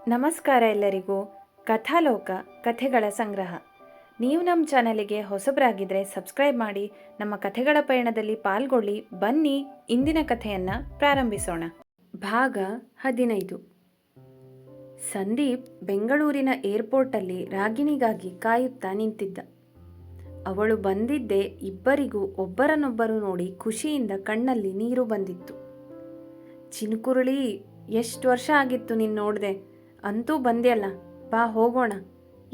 ನಮಸ್ಕಾರ ಎಲ್ಲರಿಗೂ. ಕಥಾಲೋಕ ಕಥೆಗಳ ಸಂಗ್ರಹ. ನೀವು ನಮ್ಮ ಚಾನಲಿಗೆ ಹೊಸಬರಾಗಿದ್ದರೆ ಸಬ್ಸ್ಕ್ರೈಬ್ ಮಾಡಿ, ನಮ್ಮ ಕಥೆಗಳ ಪಯಣದಲ್ಲಿ ಪಾಲ್ಗೊಳ್ಳಿ. ಬನ್ನಿ, ಇಂದಿನ ಕಥೆಯನ್ನು ಪ್ರಾರಂಭಿಸೋಣ. ಭಾಗ 15. ಸಂದೀಪ್ ಬೆಂಗಳೂರಿನ ಏರ್ಪೋರ್ಟಲ್ಲಿ ರಾಗಿಣಿಗಾಗಿ ಕಾಯುತ್ತಾ ನಿಂತಿದ್ದ. ಅವಳು ಬಂದಿದ್ದೇ ಇಬ್ಬರಿಗೂ ಒಬ್ಬರನ್ನೊಬ್ಬರು ನೋಡಿ ಖುಷಿಯಿಂದ ಕಣ್ಣಲ್ಲಿ ನೀರು ಬಂದಿತ್ತು. ಚಿನ್ಕುರುಳಿ, ಎಷ್ಟು ವರ್ಷ ಆಗಿತ್ತು ನೀನು ನೋಡಿದೆ, ಅಂತೂ ಬಂದ್ಯಲ್ಲ, ಬಾ ಹೋಗೋಣ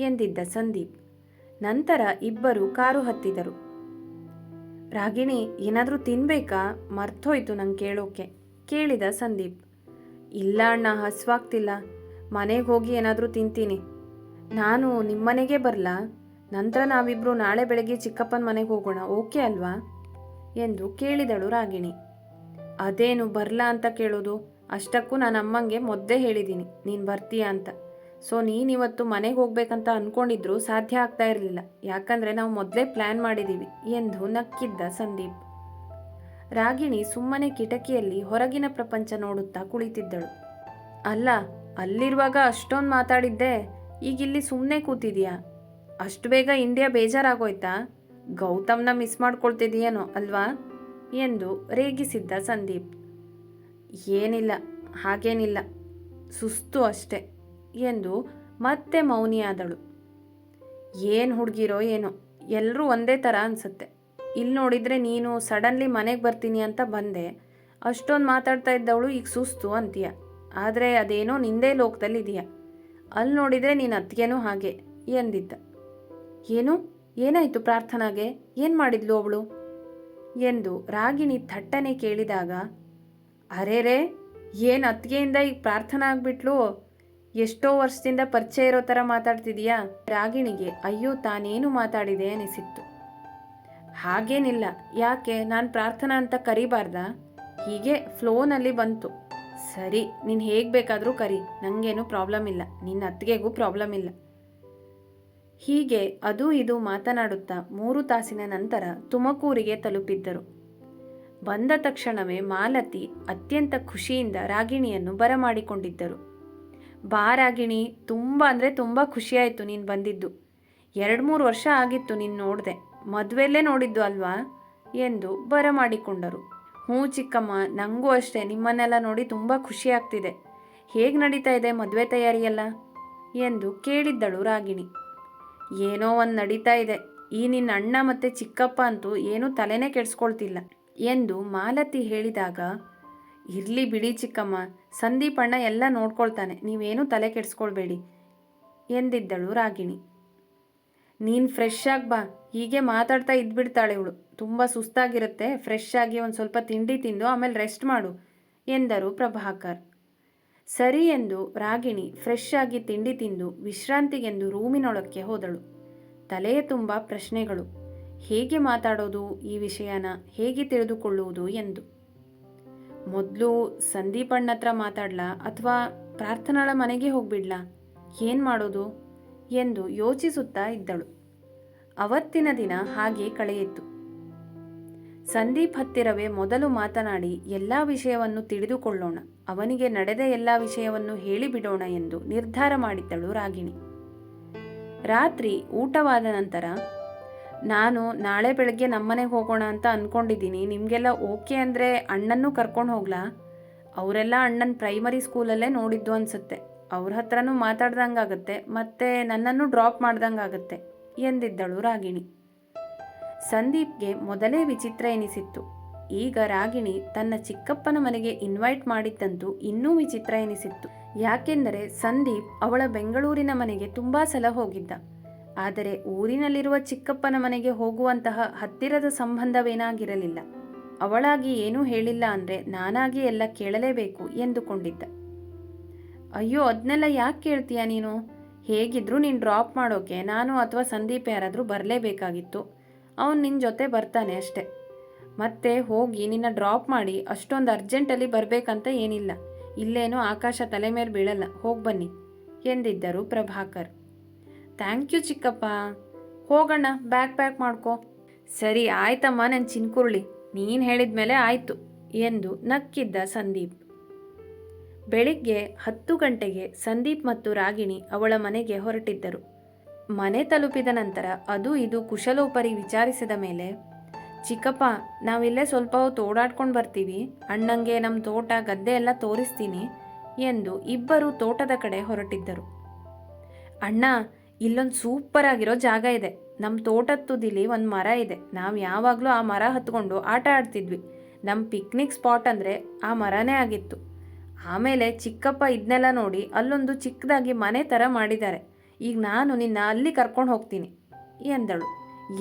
ಎಂದಿದ್ದ ಸಂದೀಪ್. ನಂತರ ಇಬ್ಬರು ಕಾರು ಹತ್ತಿದರು. ರಾಗಿಣಿ, ಏನಾದರೂ ತಿನ್ಬೇಕಾ? ಮರ್ತೋಯ್ತು ನಂಗೆ ಕೇಳೋಕೆ ಕೇಳಿದ ಸಂದೀಪ್. ಇಲ್ಲ ಅಣ್ಣ, ಹಸ್ವಾಗ್ತಿಲ್ಲ, ಮನೆಗೆ ಹೋಗಿ ಏನಾದರೂ ತಿಂತೀನಿ. ನಾನು ನಿಮ್ಮನೆಗೆ ಬರಲಾ? ನಂತರ ನಾವಿಬ್ಬರು ನಾಳೆ ಬೆಳಗ್ಗೆ ಚಿಕ್ಕಪ್ಪನ ಮನೆಗೆ ಹೋಗೋಣ, ಓಕೆ ಅಲ್ವಾ ಎಂದು ಕೇಳಿದಳು ರಾಗಿಣಿ. ಅದೇನು ಬರಲಾ ಅಂತ ಕೇಳೋದು? ಅಷ್ಟಕ್ಕೂ ನಾನು ಅಮ್ಮಂಗೆ ಮೊದಲೇ ಹೇಳಿದ್ದೀನಿ ನೀನು ಬರ್ತೀಯ ಅಂತ. ಸೊ ನೀನಿವತ್ತು ಮನೆಗೆ ಹೋಗ್ಬೇಕಂತ ಅಂದ್ಕೊಂಡಿದ್ರು ಸಾಧ್ಯ ಆಗ್ತಾ ಇರಲಿಲ್ಲ, ಯಾಕಂದರೆ ನಾವು ಮೊದಲೇ ಪ್ಲ್ಯಾನ್ ಮಾಡಿದ್ದೀವಿ ಎಂದು ನಕ್ಕಿದ್ದ ಸಂದೀಪ್. ರಾಗಿಣಿ ಸುಮ್ಮನೆ ಕಿಟಕಿಯಲ್ಲಿ ಹೊರಗಿನ ಪ್ರಪಂಚ ನೋಡುತ್ತಾ ಕುಳಿತಿದ್ದಳು. ಅಲ್ಲ, ಅಲ್ಲಿರುವಾಗ ಅಷ್ಟೊಂದು ಮಾತಾಡಿದ್ದೆ, ಈಗಿಲ್ಲಿ ಸುಮ್ಮನೆ ಕೂತಿದೀಯಾ? ಅಷ್ಟು ಬೇಗ ಇಂಡಿಯಾ ಬೇಜಾರಾಗೋಯ್ತಾ? ಗೌತಮ್ನ ಮಿಸ್ ಮಾಡ್ಕೊಳ್ತಿದೀಯೇನೋ ಅಲ್ವಾ ಎಂದು ರೇಗಿಸಿದ್ದ ಸಂದೀಪ್. ಏನಿಲ್ಲ, ಹಾಗೇನಿಲ್ಲ, ಸುಸ್ತು ಅಷ್ಟೆ ಎಂದು ಮತ್ತೆ ಮೌನಿಯಾದಳು. ಏನು ಹುಡುಗಿರೋ ಏನೋ, ಎಲ್ಲರೂ ಒಂದೇ ಥರ ಅನಿಸುತ್ತೆ. ಇಲ್ಲಿ ನೋಡಿದರೆ ನೀನು ಸಡನ್ಲಿ ಮನೆಗೆ ಬರ್ತೀನಿ ಅಂತ ಬಂದೆ, ಅಷ್ಟೊಂದು ಮಾತಾಡ್ತಾ ಇದ್ದವಳು ಈಗ ಸುಸ್ತು ಅಂತೀಯ. ಆದರೆ ಅದೇನೋ ನಿಂದೇ ಲೋಕದಲ್ಲಿದೆಯಾ. ಅಲ್ಲಿ ನೋಡಿದರೆ ನೀನು ಅತ್ತಿಗೆನೂ ಹಾಗೆ ಎಂದಿದ್ದ. ಏನು, ಏನಾಯಿತು ಪ್ರಾರ್ಥನಾಗೆ? ಏನು ಮಾಡಿದ್ಲು ಅವಳು ಎಂದು ರಾಗಿಣಿ ಥಟ್ಟನೆ ಕೇಳಿದಾಗ, ಅರೇರೇ, ಏನು ಅತ್ತಿಗೆಯಿಂದ ಈಗ ಪ್ರಾರ್ಥನಾ ಆಗಿಬಿಟ್ಲು? ಎಷ್ಟೋ ವರ್ಷದಿಂದ ಪರಿಚಯ ಇರೋ ಥರ ಮಾತಾಡ್ತಿದೀಯಾ? ರಾಗಿಣಿಗೆ ಅಯ್ಯೋ ತಾನೇನು ಮಾತಾಡಿದೆ ಅನಿಸಿತ್ತು. ಹಾಗೇನಿಲ್ಲ, ಯಾಕೆ ನಾನು ಪ್ರಾರ್ಥನಾ ಅಂತ ಕರಿಬಾರ್ದಾ? ಹೀಗೆ ಫ್ಲೋನಲ್ಲಿ ಬಂತು. ಸರಿ, ನೀನು ಹೇಗೆ ಬೇಕಾದರೂ ಕರಿ, ನನಗೇನು ಪ್ರಾಬ್ಲಮ್ ಇಲ್ಲ, ನಿನ್ನ ಅತ್ತಿಗೆಗೂ ಪ್ರಾಬ್ಲಮ್ ಇಲ್ಲ. ಹೀಗೆ ಅದು ಇದು ಮಾತನಾಡುತ್ತಾ 3 ತಾಸಿನ ನಂತರ ತುಮಕೂರಿಗೆ ತಲುಪಿದ್ದರು. ಬಂದ ತಕ್ಷಣವೇ ಮಾಲತಿ ಅತ್ಯಂತ ಖುಷಿಯಿಂದ ರಾಗಿಣಿಯನ್ನು ಬರಮಾಡಿಕೊಂಡಿದ್ದರು. ಬಾ ರಾಗಿಣಿ, ತುಂಬ ಅಂದರೆ ತುಂಬ ಖುಷಿಯಾಯಿತು ನೀನು ಬಂದಿದ್ದು. 2-3 ವರ್ಷ ಆಗಿತ್ತು ನೀನು ನೋಡಿದೆ, ಮದುವೆಲ್ಲೇ ನೋಡಿದ್ದು ಅಲ್ವಾ ಎಂದು ಬರಮಾಡಿಕೊಂಡರು. ಹ್ಞೂ ಚಿಕ್ಕಮ್ಮ, ನನಗೂ ಅಷ್ಟೇ, ನಿಮ್ಮನ್ನೆಲ್ಲ ನೋಡಿ ತುಂಬ ಖುಷಿಯಾಗ್ತಿದೆ. ಹೇಗೆ ನಡೀತಾ ಇದೆ ಮದುವೆ ತಯಾರಿಯಲ್ಲ ಎಂದು ಕೇಳಿದ್ದಳು ರಾಗಿಣಿ. ಏನೋ ಒಂದು ನಡೀತಾ ಇದೆ. ಈ ನಿನ್ನ ಅಣ್ಣ ಮತ್ತು ಚಿಕ್ಕಪ್ಪ ಅಂತೂ ಏನೂ ತಲೆನೇ ಕೆಡಿಸ್ಕೊಳ್ತಿಲ್ಲ ಎಂದು ಮಾಲತಿ ಹೇಳಿದಾಗ, ಇರಲಿ ಬಿಡಿ ಚಿಕ್ಕಮ್ಮ, ಸಂದೀಪ್ ಅಣ್ಣ ಎಲ್ಲ ನೋಡ್ಕೊಳ್ತಾನೆ, ನೀವೇನೂ ತಲೆ ಕೆಡಿಸ್ಕೊಳ್ಬೇಡಿ ಎಂದಿದ್ದಳು ರಾಗಿಣಿ. ನೀನು ಫ್ರೆಶ್ ಆಗಿ ಬಾ, ಹೀಗೆ ಮಾತಾಡ್ತಾ ಇದ್ಬಿಡ್ತಾಳೆ ಇವಳು, ತುಂಬ ಸುಸ್ತಾಗಿರುತ್ತೆ, ಫ್ರೆಶ್ ಆಗಿ ಒಂದು ಸ್ವಲ್ಪ ತಿಂಡಿ ತಿಂದು ಆಮೇಲೆ ರೆಸ್ಟ್ ಮಾಡು ಎಂದರು ಪ್ರಭಾಕರ್. ಸರಿ ಎಂದು ರಾಗಿಣಿ ಫ್ರೆಶ್ ಆಗಿ ತಿಂಡಿ ತಿಂದು ವಿಶ್ರಾಂತಿಗೆಂದು ರೂಮಿನೊಳಕ್ಕೆ ಹೋದಳು. ತಲೆಯ ತುಂಬ ಪ್ರಶ್ನೆಗಳು. ಹೇಗೆ ಮಾತಾಡೋದು, ಈ ವಿಷಯನ ಹೇಗೆ ತಿಳಿದುಕೊಳ್ಳುವುದು ಎಂದು. ಮೊದಲು ಸಂದೀಪಣ್ಣ ಹತ್ರ ಮಾತಾಡ್ಲಾ ಅಥವಾ ಪ್ರಾರ್ಥನಾಳ ಮನೆಗೆ ಹೋಗ್ಬಿಡ್ಲಾ, ಏನು ಮಾಡೋದು ಎಂದು ಯೋಚಿಸುತ್ತಾ ಇದ್ದಳು. ಅವತ್ತಿನ ದಿನ ಹಾಗೆ ಕಳೆಯಿತು. ಸಂದೀಪ್ ಹತ್ತಿರವೇ ಮೊದಲು ಮಾತನಾಡಿ ಎಲ್ಲ ವಿಷಯವನ್ನು ತಿಳಿದುಕೊಳ್ಳೋಣ, ಅವನಿಗೆ ನಡೆದ ಎಲ್ಲ ವಿಷಯವನ್ನು ಹೇಳಿಬಿಡೋಣ ಎಂದು ನಿರ್ಧಾರ ಮಾಡಿದ್ದಳು ರಾಗಿಣಿ. ರಾತ್ರಿ ಊಟವಾದ ನಂತರ, ನಾನು ನಾಳೆ ಬೆಳಗ್ಗೆ ನಮ್ಮನೆಗೆ ಹೋಗೋಣ ಅಂತ ಅಂದ್ಕೊಂಡಿದ್ದೀನಿ, ನಿಮಗೆಲ್ಲ ಓಕೆ ಅಂದರೆ ಅಣ್ಣನೂ ಕರ್ಕೊಂಡು ಹೋಗ್ಲಾ? ಅವರೆಲ್ಲ ಅಣ್ಣನ ಪ್ರೈಮರಿ ಸ್ಕೂಲಲ್ಲೇ ನೋಡಿದ್ದು ಅನಿಸುತ್ತೆ, ಅವ್ರ ಹತ್ರನೂ ಮಾತಾಡ್ದಂಗಾಗತ್ತೆ, ಮತ್ತು ನನ್ನನ್ನು ಡ್ರಾಪ್ ಮಾಡ್ದಂಗಾಗತ್ತೆ ಎಂದಿದ್ದಳು ರಾಗಿಣಿ. ಸಂದೀಪ್ಗೆ ಮೊದಲೇ ವಿಚಿತ್ರ ಎನಿಸಿತ್ತು. ಈಗ ರಾಗಿಣಿ ತನ್ನ ಚಿಕ್ಕಪ್ಪನ ಮನೆಗೆ ಇನ್ವೈಟ್ ಮಾಡಿದ್ದಂತೂ ಇನ್ನೂ ವಿಚಿತ್ರ ಎನಿಸಿತ್ತು. ಯಾಕೆಂದರೆ ಸಂದೀಪ್ ಅವಳ ಬೆಂಗಳೂರಿನ ಮನೆಗೆ ತುಂಬ ಸಲ ಹೋಗಿದ್ದ. ಆದರೆ ಊರಿನಲ್ಲಿರುವ ಚಿಕ್ಕಪ್ಪನ ಮನೆಗೆ ಹೋಗುವಂತಹ ಹತ್ತಿರದ ಸಂಬಂಧವೇನಾಗಿರಲಿಲ್ಲ. ಅವಳಾಗಿ ಏನೂ ಹೇಳಿಲ್ಲ ಅಂದರೆ ನಾನಾಗಿ ಎಲ್ಲ ಕೇಳಲೇಬೇಕು ಎಂದುಕೊಂಡಿದ್ದ. ಅಯ್ಯೋ, ಅದನ್ನೆಲ್ಲ ಯಾಕೆ ಕೇಳ್ತೀಯ ನೀನು? ಹೇಗಿದ್ರೂ ನೀನು ಡ್ರಾಪ್ ಮಾಡೋಕೆ ನಾನು ಅಥವಾ ಸಂದೀಪ್ ಯಾರಾದರೂ ಬರಲೇಬೇಕಾಗಿತ್ತು. ಅವನು ನಿನ್ನ ಜೊತೆ ಬರ್ತಾನೆ ಅಷ್ಟೆ. ಮತ್ತೆ ಹೋಗಿ ನಿನ್ನ ಡ್ರಾಪ್ ಮಾಡಿ ಅಷ್ಟೊಂದು ಅರ್ಜೆಂಟಲ್ಲಿ ಬರಬೇಕಂತ ಏನಿಲ್ಲ. ಇಲ್ಲೇನೋ ಆಕಾಶ ತಲೆ ಮೇಲೆ ಬೀಳಲ್ಲ, ಹೋಗಿ ಬನ್ನಿ ಎಂದಿದ್ದರು ಪ್ರಭಾಕರ್. ಥ್ಯಾಂಕ್ ಯು ಚಿಕ್ಕಪ್ಪ, ಹೋಗೋಣ, ಬ್ಯಾಗ್ ಪ್ಯಾಕ್ ಮಾಡ್ಕೋ. ಸರಿ ಆಯ್ತಮ್ಮ ನನ್ನ ಚಿನ್ಕುರುಳಿ, ನೀನು ಹೇಳಿದ ಮೇಲೆ ಆಯಿತು ಎಂದು ನಕ್ಕಿದ್ದ ಸಂದೀಪ್. ಬೆಳಿಗ್ಗೆ 10 ಗಂಟೆಗೆ ಸಂದೀಪ್ ಮತ್ತು ರಾಗಿಣಿ ಅವಳ ಮನೆಗೆ ಹೊರಟಿದ್ದರು. ಮನೆ ತಲುಪಿದ ನಂತರ ಅದು ಇದು ಕುಶಲೋಪರಿ ವಿಚಾರಿಸಿದ ಮೇಲೆ, ಚಿಕ್ಕಪ್ಪ, ನಾವಿಲ್ಲೇ ಸ್ವಲ್ಪ ಹೊತ್ತು ಓಡಾಡ್ಕೊಂಡು ಬರ್ತೀವಿ, ಅಣ್ಣಂಗೆ ನಮ್ಮ ತೋಟ ಗದ್ದೆ ಎಲ್ಲ ತೋರಿಸ್ತೀನಿ ಎಂದು ಇಬ್ಬರು ತೋಟದ ಕಡೆ ಹೊರಟಿದ್ದರು. ಅಣ್ಣ, ಇಲ್ಲೊಂದು ಸೂಪರ್ ಆಗಿರೋ ಜಾಗ ಇದೆ. ನಮ್ಮ ತೋಟದ ತುದಿಲಿ ಒಂದು ಮರ ಇದೆ. ನಾವು ಯಾವಾಗಲೂ ಆ ಮರ ಹತ್ಕೊಂಡು ಆಟ ಆಡ್ತಿದ್ವಿ. ನಮ್ಮ ಪಿಕ್ನಿಕ್ ಸ್ಪಾಟ್ ಅಂದರೆ ಆ ಮರನೇ ಆಗಿತ್ತು. ಆಮೇಲೆ ಚಿಕ್ಕಪ್ಪ ಇದನ್ನೆಲ್ಲ ನೋಡಿ ಅಲ್ಲೊಂದು ಚಿಕ್ಕದಾಗಿ ಮನೆ ಥರ ಮಾಡಿದ್ದಾರೆ. ಈಗ ನಾನು ನಿನ್ನ ಅಲ್ಲಿ ಕರ್ಕೊಂಡು ಹೋಗ್ತೀನಿ ಎಂದಳು.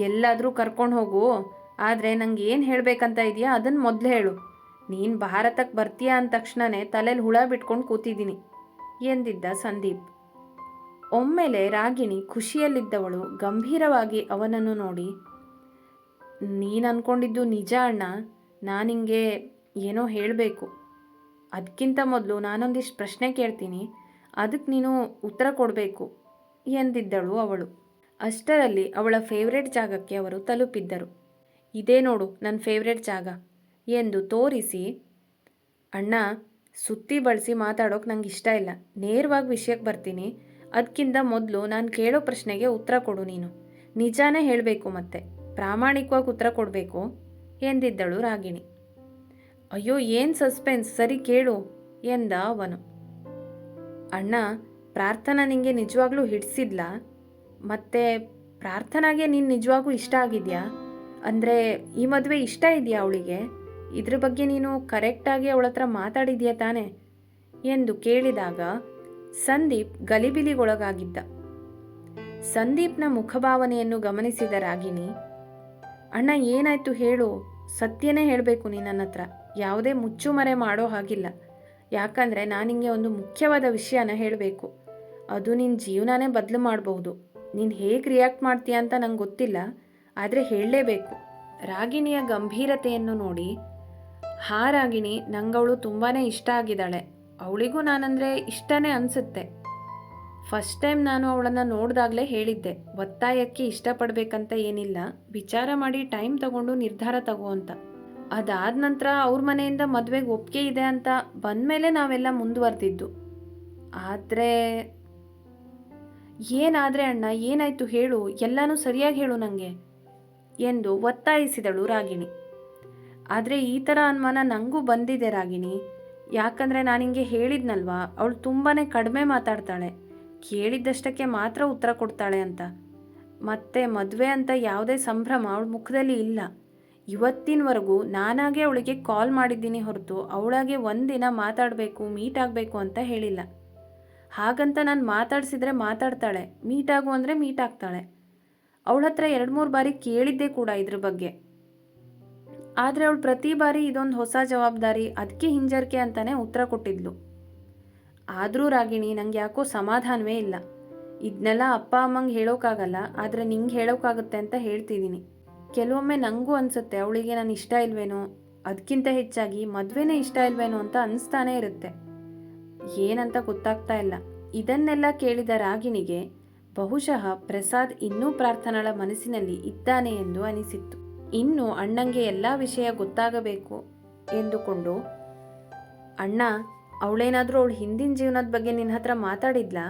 ಎಲ್ಲಾದರೂ ಕರ್ಕೊಂಡು ಹೋಗು, ಆದರೆ ನಂಗೆ ಏನು ಹೇಳಬೇಕಂತ ಇದೆಯಾ ಅದನ್ನು ಮೊದಲು ಹೇಳು. ನೀನು ಭಾರತಕ್ಕೆ ಬರ್ತೀಯಾ ಅಂದ ತಕ್ಷಣವೇ ತಲೆಯಲ್ಲಿ ಹುಳ ಬಿಟ್ಕೊಂಡು ಕೂತಿದ್ದೀನಿ ಎಂದಿದ್ದ ಸಂದೀಪ್. ಒಮ್ಮೆಲೆ ರಾಗಿಣಿ ಖುಷಿಯಲ್ಲಿದ್ದವಳು ಗಂಭೀರವಾಗಿ ಅವನನ್ನು ನೋಡಿ, ನೀನು ಅಂದ್ಕೊಂಡಿದ್ದು ನಿಜ ಅಣ್ಣ. ನಾನಿಂಗೆ ಏನೋ ಹೇಳಬೇಕು. ಅದಕ್ಕಿಂತ ಮೊದಲು ನಾನೊಂದಿಷ್ಟು ಪ್ರಶ್ನೆ ಕೇಳ್ತೀನಿ, ಅದಕ್ಕೆ ನೀನು ಉತ್ತರ ಕೊಡಬೇಕು ಎಂದಿದ್ದಳು ಅವಳು. ಅಷ್ಟರಲ್ಲಿ ಅವಳ ಫೇವ್ರೆಟ್ ಜಾಗಕ್ಕೆ ಅವರು ತಲುಪಿದ್ದರು. ಇದೇ ನೋಡು ನನ್ನ ಫೇವ್ರೆಟ್ ಜಾಗ ಎಂದು ತೋರಿಸಿ, ಅಣ್ಣ, ಸುತ್ತಿ ಬಳಸಿ ಮಾತಾಡೋಕೆ ನಂಗೆ ಇಷ್ಟ ಇಲ್ಲ. ನೇರವಾಗಿ ವಿಷಯಕ್ಕೆ ಬರ್ತೀನಿ. ಅದಕ್ಕಿಂತ ಮೊದಲು ನಾನು ಕೇಳೋ ಪ್ರಶ್ನೆಗೆ ಉತ್ತರ ಕೊಡು. ನೀನು ನಿಜಾನೇ ಹೇಳಬೇಕು, ಮತ್ತೆ ಪ್ರಾಮಾಣಿಕವಾಗಿ ಉತ್ತರ ಕೊಡಬೇಕು ಎಂದಿದ್ದಳು ರಾಗಿಣಿ. ಅಯ್ಯೋ, ಏನು ಸಸ್ಪೆನ್ಸ್, ಸರಿ ಕೇಳು ಎಂದ ಅವನು. ಅಣ್ಣ, ಪ್ರಾರ್ಥನಾ ನಿಂಗೆ ನಿಜವಾಗ್ಲೂ ಹಿಡಿಸಿದ್ಲಾ? ಮತ್ತೆ ಪ್ರಾರ್ಥನಾಗೆ ನೀನು ನಿಜವಾಗೂ ಇಷ್ಟ ಆಗಿದೆಯಾ? ಅಂದರೆ ಈ ಮದುವೆ ಇಷ್ಟ ಇದೆಯಾ ಅವಳಿಗೆ? ಇದ್ರ ಬಗ್ಗೆ ನೀನು ಕರೆಕ್ಟಾಗಿ ಅವಳ ಹತ್ರ ಮಾತಾಡಿದ್ಯಾ ತಾನೆ ಎಂದು ಕೇಳಿದಾಗ ಸಂದೀಪ್ ಗಲಿಬಿಲಿಗೊಳಗಾಗಿದ್ದ. ಸಂದೀಪ್ನ ಮುಖಭಾವನೆಯನ್ನು ಗಮನಿಸಿದ ರಾಗಿಣಿ, ಅಣ್ಣ ಏನಾಯ್ತು ಹೇಳು, ಸತ್ಯನೇ ಹೇಳಬೇಕು. ನೀನು ನನ್ನ ಹತ್ರ ಯಾವುದೇ ಮುಚ್ಚುಮರೆ ಮಾಡೋ ಹಾಗಿಲ್ಲ. ಯಾಕಂದರೆ ನಾನು ನಿಂಗೆ ಒಂದು ಮುಖ್ಯವಾದ ವಿಷಯನ ಹೇಳಬೇಕು. ಅದು ನಿನ್ನ ಜೀವನನೇ ಬದಲು ಮಾಡಬಹುದು. ನೀನು ಹೇಗೆ ರಿಯಾಕ್ಟ್ ಮಾಡ್ತೀಯ ಅಂತ ನಂಗೆ ಗೊತ್ತಿಲ್ಲ, ಆದರೆ ಹೇಳಲೇಬೇಕು. ರಾಗಿಣಿಯ ಗಂಭೀರತೆಯನ್ನು ನೋಡಿ, ಹಾ ರಾಗಿಣಿ, ನಂಗವಳು ತುಂಬಾ ಇಷ್ಟ ಆಗಿದ್ದಾಳೆ. ಅವಳಿಗೂ ನಾನಂದರೆ ಇಷ್ಟನೇ ಅನಿಸುತ್ತೆ. ಫಸ್ಟ್ ಟೈಮ್ ನಾನು ಅವಳನ್ನು ನೋಡಿದಾಗಲೇ ಹೇಳಿದ್ದೆ, ಒತ್ತಾಯಕ್ಕೆ ಇಷ್ಟಪಡಬೇಕಂತ ಏನಿಲ್ಲ, ವಿಚಾರ ಮಾಡಿ ಟೈಮ್ ತಗೊಂಡು ನಿರ್ಧಾರ ತಗೋ ಅಂತ. ಅದಾದ ನಂತರ ಅವ್ರ ಮನೆಯಿಂದ ಮದುವೆಗೆ ಒಪ್ಪಿಗೆ ಇದೆ ಅಂತ ಬಂದಮೇಲೆ ನಾವೆಲ್ಲ ಮುಂದುವರೆದಿದ್ದು. ಆದರೆ ಏನಾದರೆ ಅಣ್ಣ, ಏನಾಯಿತು ಹೇಳು, ಎಲ್ಲನೂ ಸರಿಯಾಗಿ ಹೇಳು ನನಗೆ ಎಂದು ಒತ್ತಾಯಿಸಿದಳು ರಾಗಿಣಿ. ಆದರೆ ಈ ಥರ ಅನುಮಾನ ನನಗೂ ಬಂದಿದೆ ರಾಗಿಣಿ. ಯಾಕಂದರೆ ನಾನು ಹಿಂಗೆ ಹೇಳಿದ್ನಲ್ವಾ, ಅವಳು ತುಂಬಾ ಕಡಿಮೆ ಮಾತಾಡ್ತಾಳೆ, ಕೇಳಿದ್ದಷ್ಟಕ್ಕೆ ಮಾತ್ರ ಉತ್ತರ ಕೊಡ್ತಾಳೆ ಅಂತ. ಮತ್ತೆ ಮದುವೆ ಅಂತ ಯಾವುದೇ ಸಂಭ್ರಮ ಅವಳ ಮುಖದಲ್ಲಿ ಇಲ್ಲ. ಇವತ್ತಿನವರೆಗೂ ನಾನಾಗೆ ಅವಳಿಗೆ ಕಾಲ್ ಮಾಡಿದ್ದೀನಿ ಹೊರತು ಅವಳಾಗೆ ಒಂದಿನ ಮಾತಾಡಬೇಕು, ಮೀಟ್ ಆಗಬೇಕು ಅಂತ ಹೇಳಿಲ್ಲ. ಹಾಗಂತ ನಾನು ಮಾತಾಡಿಸಿದ್ರೆ ಮಾತಾಡ್ತಾಳೆ, ಮೀಟ್ ಆಗು ಅಂದರೆ ಮೀಟ್ ಆಗ್ತಾಳೆ. ಅವಳ ಹತ್ರ 2-3 ಬಾರಿ ಕೇಳಿದ್ದೆ ಕೂಡ ಇದ್ರ ಬಗ್ಗೆ. ಆದರೆ ಅವಳು ಪ್ರತಿ ಬಾರಿ ಇದೊಂದು ಹೊಸ ಜವಾಬ್ದಾರಿ, ಅದಕ್ಕೆ ಹಿಂಜರಿಕೆ ಅಂತಾನೆ ಉತ್ತರ ಕೊಟ್ಟಿದ್ಲು. ಆದರೂ ರಾಗಿಣಿ, ನಂಗೆ ಯಾಕೋ ಸಮಾಧಾನವೇ ಇಲ್ಲ. ಇದನ್ನೆಲ್ಲ ಅಪ್ಪ ಅಮ್ಮಂಗೆ ಹೇಳೋಕ್ಕಾಗಲ್ಲ, ಆದರೆ ನಿಂಗೆ ಹೇಳೋಕ್ಕಾಗುತ್ತೆ ಅಂತ ಹೇಳ್ತಿದ್ದೀನಿ. ಕೆಲವೊಮ್ಮೆ ನನಗೂ ಅನಿಸುತ್ತೆ ಅವಳಿಗೆ ನಾನು ಇಷ್ಟ ಇಲ್ವೇನೋ, ಅದಕ್ಕಿಂತ ಹೆಚ್ಚಾಗಿ ಮದುವೆನೇ ಇಷ್ಟ ಇಲ್ವೇನೋ ಅಂತ ಅನಿಸ್ತಾನೇ ಇರುತ್ತೆ. ಏನಂತ ಗೊತ್ತಾಗ್ತಾ ಇಲ್ಲ. ಇದನ್ನೆಲ್ಲ ಕೇಳಿದ ರಾಗಿಣಿಗೆ ಬಹುಶಃ ಪ್ರಸಾದ್ ಇನ್ನೂ ಪ್ರಾರ್ಥನಾಳ ಮನಸ್ಸಿನಲ್ಲಿ ಇದ್ದಾನೆ ಎಂದು ಅನಿಸಿತ್ತು. ಇನ್ನು ಅಣ್ಣಂಗೆ ಎಲ್ಲ ವಿಷಯ ಗೊತ್ತಾಗಬೇಕು ಎಂದುಕೊಂಡು, ಅಣ್ಣ, ಅವಳೇನಾದರೂ ಅವಳ ಹಿಂದಿನ ಜೀವನದ ಬಗ್ಗೆ ನಿನ್ನ ಹತ್ರ ಮಾತಾಡಿದ್ಲಾ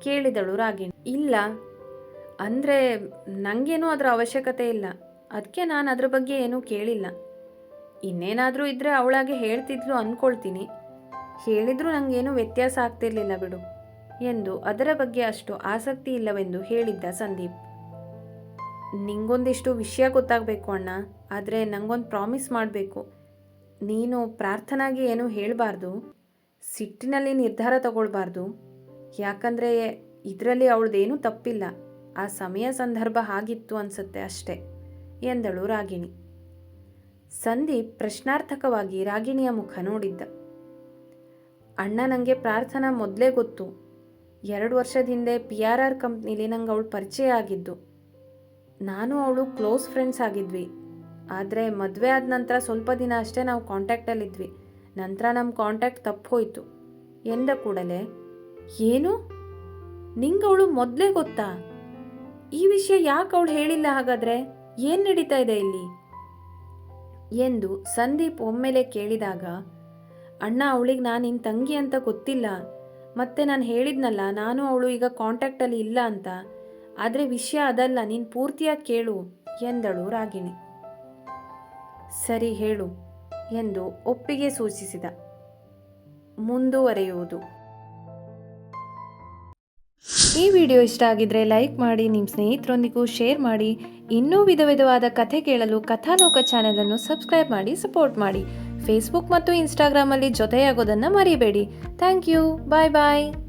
ಕೇಳಿದಳು ರಾಗಿಣಿ. ಇಲ್ಲ, ಅಂದರೆ ನನಗೇನೂ ಅದರ ಅವಶ್ಯಕತೆ ಇಲ್ಲ, ಅದಕ್ಕೆ ನಾನು ಅದ್ರ ಬಗ್ಗೆ ಏನೂ ಕೇಳಿಲ್ಲ. ಇನ್ನೇನಾದರೂ ಇದ್ದರೆ ಅವಳಾಗೆ ಹೇಳ್ತಿದ್ಲು ಅಂದ್ಕೊಳ್ತೀನಿ. ಹೇಳಿದ್ರೂ ನನಗೇನೂ ವ್ಯತ್ಯಾಸ ಆಗ್ತಿರ್ಲಿಲ್ಲ ಬಿಡು ಎಂದು ಅದರ ಬಗ್ಗೆ ಅಷ್ಟು ಆಸಕ್ತಿ ಇಲ್ಲವೆಂದು ಹೇಳಿದ್ದ ಸಂದೀಪ್. ನಿಂಗೊಂದಿಷ್ಟು ವಿಷಯ ಗೊತ್ತಾಗಬೇಕು ಅಣ್ಣ, ಆದರೆ ನನಗೊಂದು ಪ್ರಾಮಿಸ್ ಮಾಡಬೇಕು. ನೀನು ಪ್ರಾರ್ಥನಾಗಿ ಏನೂ ಹೇಳಬಾರ್ದು, ಸಿಟ್ಟಿನಲ್ಲಿ ನಿರ್ಧಾರ ತಗೊಳ್ಬಾರ್ದು. ಯಾಕಂದರೆ ಇದರಲ್ಲಿ ಅವಳದೇನೂ ತಪ್ಪಿಲ್ಲ, ಆ ಸಮಯ ಸಂದರ್ಭ ಆಗಿತ್ತು ಅನಿಸುತ್ತೆ ಅಷ್ಟೆ ಎಂದಳು ರಾಗಿಣಿ. ಸಂದೀಪ್ ಪ್ರಶ್ನಾರ್ಥಕವಾಗಿ ರಾಗಿಣಿಯ ಮುಖ ನೋಡಿದ್ದ. ಅಣ್ಣ, ನನಗೆ ಪ್ರಾರ್ಥನಾ ಮೊದಲೇ ಗೊತ್ತು. 2 ವರ್ಷದ ಹಿಂದೆ PRR ಕಂಪ್ನಿಲಿ ನಂಗೆ ಅವಳು ಪರಿಚಯ ಆಗಿದ್ದು. ನಾನು ಅವಳು ಕ್ಲೋಸ್ ಫ್ರೆಂಡ್ಸ್ ಆಗಿದ್ವಿ. ಆದರೆ ಮದುವೆ ಆದ ನಂತರ ಸ್ವಲ್ಪ ದಿನ ಅಷ್ಟೇ ನಾವು ಕಾಂಟ್ಯಾಕ್ಟಲ್ಲಿದ್ವಿ. ನಂತರ ನಮ್ಮ ಕಾಂಟ್ಯಾಕ್ಟ್ ತಪ್ಪು ಹೋಯಿತು ಎಂದ ಕೂಡಲೇ, ಏನು, ನಿಂಗೆ ಅವಳು ಮೊದಲೇ ಗೊತ್ತಾ? ಈ ವಿಷಯ ಯಾಕೆ ಅವಳು ಹೇಳಿಲ್ಲ? ಹಾಗಾದರೆ ಏನು ನಡೀತಾ ಇದೆ ಇಲ್ಲಿ ಎಂದು ಸಂದೀಪ್ ಒಮ್ಮೆಲೆ ಕೇಳಿದಾಗ ಅಣ್ಣ ಅವಳಿಗೆ ನಾನು ನಿನ್ನ ತಂಗಿ ಅಂತ ಗೊತ್ತಿಲ್ಲ. ಮತ್ತೆ ನಾನು ಹೇಳಿದ್ನಲ್ಲ, ನಾನು ಅವಳು ಈಗ ಕಾಂಟ್ಯಾಕ್ಟಲ್ಲಿ ಇಲ್ಲ ಅಂತ. ಆದರೆ ವಿಷಯ ಅದಲ್ಲ, ನೀನು ಪೂರ್ತಿಯಾಗಿ ಕೇಳು ಎಂದಳು ರಾಗಿಣಿ. ಸರಿ ಹೇಳು ಎಂದು ಒಪ್ಪಿಗೆ ಸೂಚಿಸಿದ. ಮುಂದುವರೆಯುವುದು. ಈ ವಿಡಿಯೋ ಇಷ್ಟ ಆಗಿದ್ರೆ ಲೈಕ್ ಮಾಡಿ, ನಿಮ್ಮ ಸ್ನೇಹಿತರೊಂದಿಗೂ ಶೇರ್ ಮಾಡಿ. ಇನ್ನೂ ವಿಧವಾದ ಕಥೆ ಕೇಳಲು ಕಥಾಲೋಕ ಚಾನೆಲನ್ನು ಸಬ್ಸ್ಕ್ರೈಬ್ ಮಾಡಿ ಸಪೋರ್ಟ್ ಮಾಡಿ. ಫೇಸ್ಬುಕ್ ಮತ್ತು ಇನ್ಸ್ಟಾಗ್ರಾಮಲ್ಲಿ ಜೊತೆಯಾಗೋದನ್ನು ಮರಿಬೇಡಿ. Thank you. Bye bye.